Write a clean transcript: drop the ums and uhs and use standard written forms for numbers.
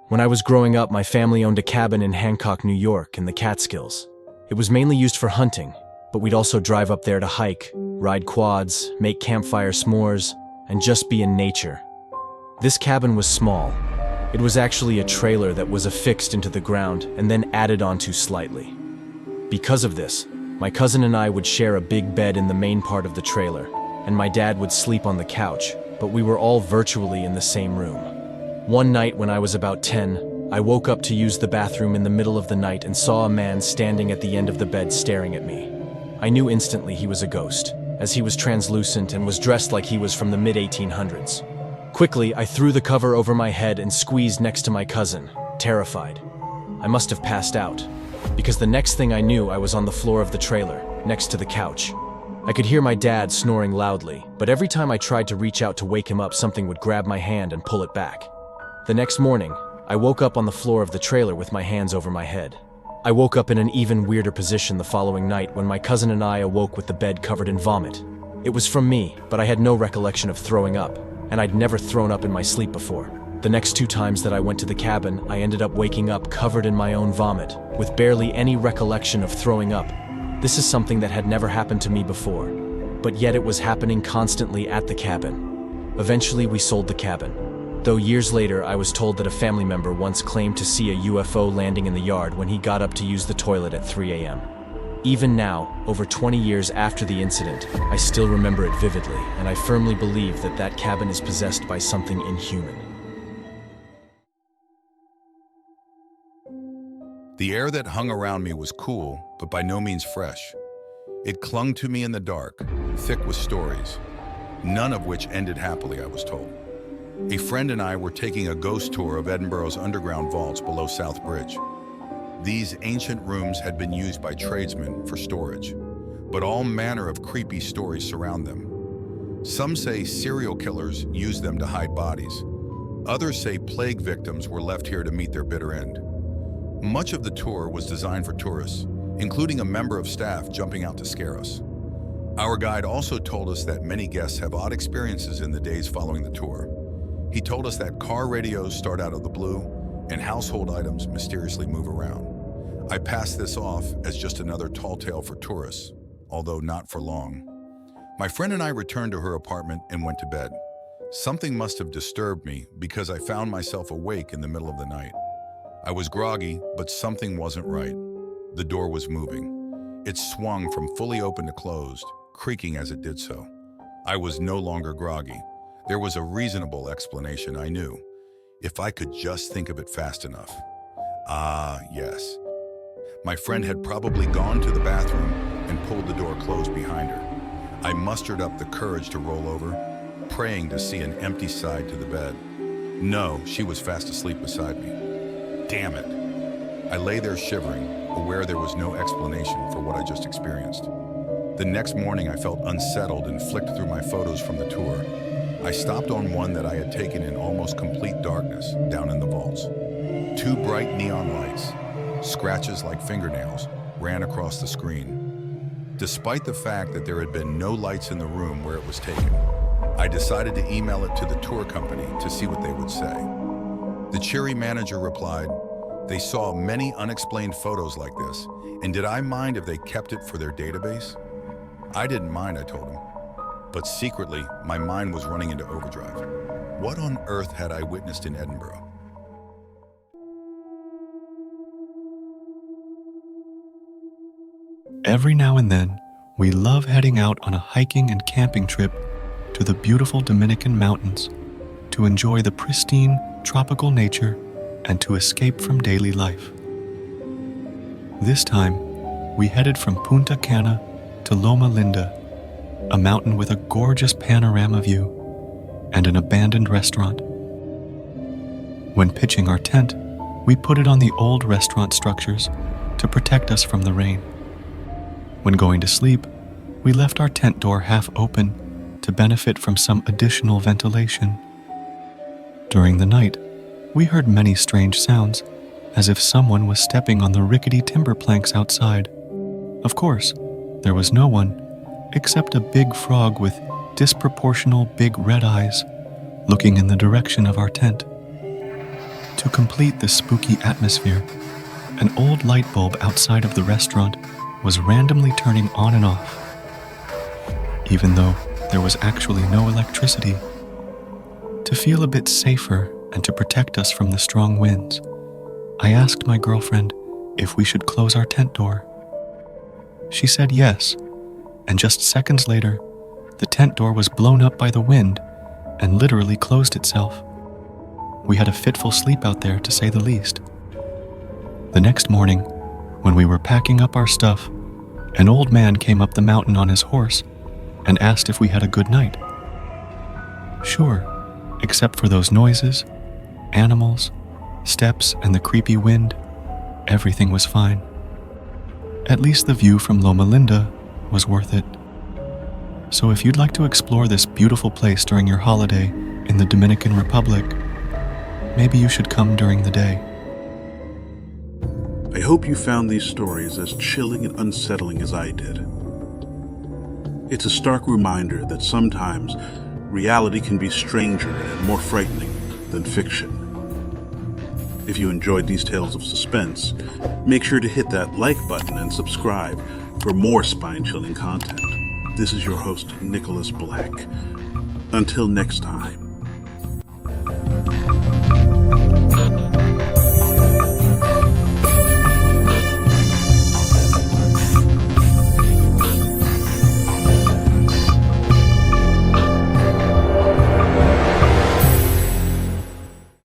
When I was growing up, my family owned a cabin in Hancock, New York, in the Catskills. It was mainly used for hunting, but we'd also drive up there to hike, ride quads, make campfire s'mores, and just be in nature. This cabin was small. It was actually a trailer that was affixed into the ground and then added onto slightly. Because of this, my cousin and I would share a big bed in the main part of the trailer, and my dad would sleep on the couch, but we were all virtually in the same room. One night when I was about 10, I woke up to use the bathroom in the middle of the night and saw a man standing at the end of the bed staring at me. I knew instantly he was a ghost, as he was translucent and was dressed like he was from the mid-1800s. Quickly, I threw the cover over my head and squeezed next to my cousin, terrified. I must have passed out, because the next thing I knew, I was on the floor of the trailer, next to the couch. I could hear my dad snoring loudly, but every time I tried to reach out to wake him up, something would grab my hand and pull it back. The next morning, I woke up on the floor of the trailer with my hands over my head. I woke up in an even weirder position the following night when my cousin and I awoke with the bed covered in vomit. It was from me, but I had no recollection of throwing up, and I'd never thrown up in my sleep before. The next 2 times that I went to the cabin, I ended up waking up covered in my own vomit, with barely any recollection of throwing up. This is something that had never happened to me before, but yet it was happening constantly at the cabin. Eventually, we sold the cabin. Though years later, I was told that a family member once claimed to see a UFO landing in the yard when he got up to use the toilet at 3 a.m. Even now, over 20 years after the incident, I still remember it vividly, and I firmly believe that that cabin is possessed by something inhuman. The air that hung around me was cool, but by no means fresh. It clung to me in the dark, thick with stories, none of which ended happily, I was told. A friend and I were taking a ghost tour of Edinburgh's underground vaults below South Bridge. These ancient rooms had been used by tradesmen for storage, but all manner of creepy stories surround them. Some say serial killers used them to hide bodies. Others say plague victims were left here to meet their bitter end. Much of the tour was designed for tourists, including a member of staff jumping out to scare us. Our guide also told us that many guests have odd experiences in the days following the tour. He told us that car radios start out of the blue and household items mysteriously move around. I passed this off as just another tall tale for tourists, although not for long. My friend and I returned to her apartment and went to bed. Something must have disturbed me because I found myself awake in the middle of the night. I was groggy, but something wasn't right. The door was moving. It swung from fully open to closed, creaking as it did so. I was no longer groggy. There was a reasonable explanation, I knew, if I could just think of it fast enough. Ah, yes. My friend had probably gone to the bathroom and pulled the door closed behind her. I mustered up the courage to roll over, praying to see an empty side to the bed. No, she was fast asleep beside me. Damn it. I lay there shivering, aware there was no explanation for what I just experienced. The next morning I felt unsettled and flicked through my photos from the tour. I stopped on one that I had taken in almost complete darkness down in the vaults. 2 bright neon lights, scratches like fingernails, ran across the screen. Despite the fact that there had been no lights in the room where it was taken, I decided to email it to the tour company to see what they would say. The cheery manager replied, they saw many unexplained photos like this, and did I mind if they kept it for their database? I didn't mind, I told him. But secretly, my mind was running into overdrive. What on earth had I witnessed in Edinburgh? Every now and then, we love heading out on a hiking and camping trip to the beautiful Dominican mountains to enjoy the pristine, tropical nature and to escape from daily life. This time, we headed from Punta Cana to Loma Linda, a mountain with a gorgeous panorama view and an abandoned restaurant. When pitching our tent, we put it on the old restaurant structures to protect us from the rain. When going to sleep, we left our tent door half open to benefit from some additional ventilation. During the night, we heard many strange sounds, as if someone was stepping on the rickety timber planks outside. Of course, there was no one, except a big frog with disproportional big red eyes, looking in the direction of our tent. To complete this spooky atmosphere, an old light bulb outside of the restaurant was randomly turning on and off, even though there was actually no electricity. To feel a bit safer and to protect us from the strong winds, I asked my girlfriend if we should close our tent door. She said yes, and just seconds later, the tent door was blown up by the wind and literally closed itself. We had a fitful sleep out there, to say the least. The next morning, when we were packing up our stuff, an old man came up the mountain on his horse and asked if we had a good night. Sure, except for those noises, animals, steps, and the creepy wind, everything was fine. At least the view from Loma Linda was worth it. So if you'd like to explore this beautiful place during your holiday in the Dominican Republic, maybe you should come during the day. I hope you found these stories as chilling and unsettling as I did. It's a stark reminder that sometimes reality can be stranger and more frightening than fiction. If you enjoyed these tales of suspense, make sure to hit that like button and subscribe for more spine-chilling content. This is your host, Nicholas Black. Until next time.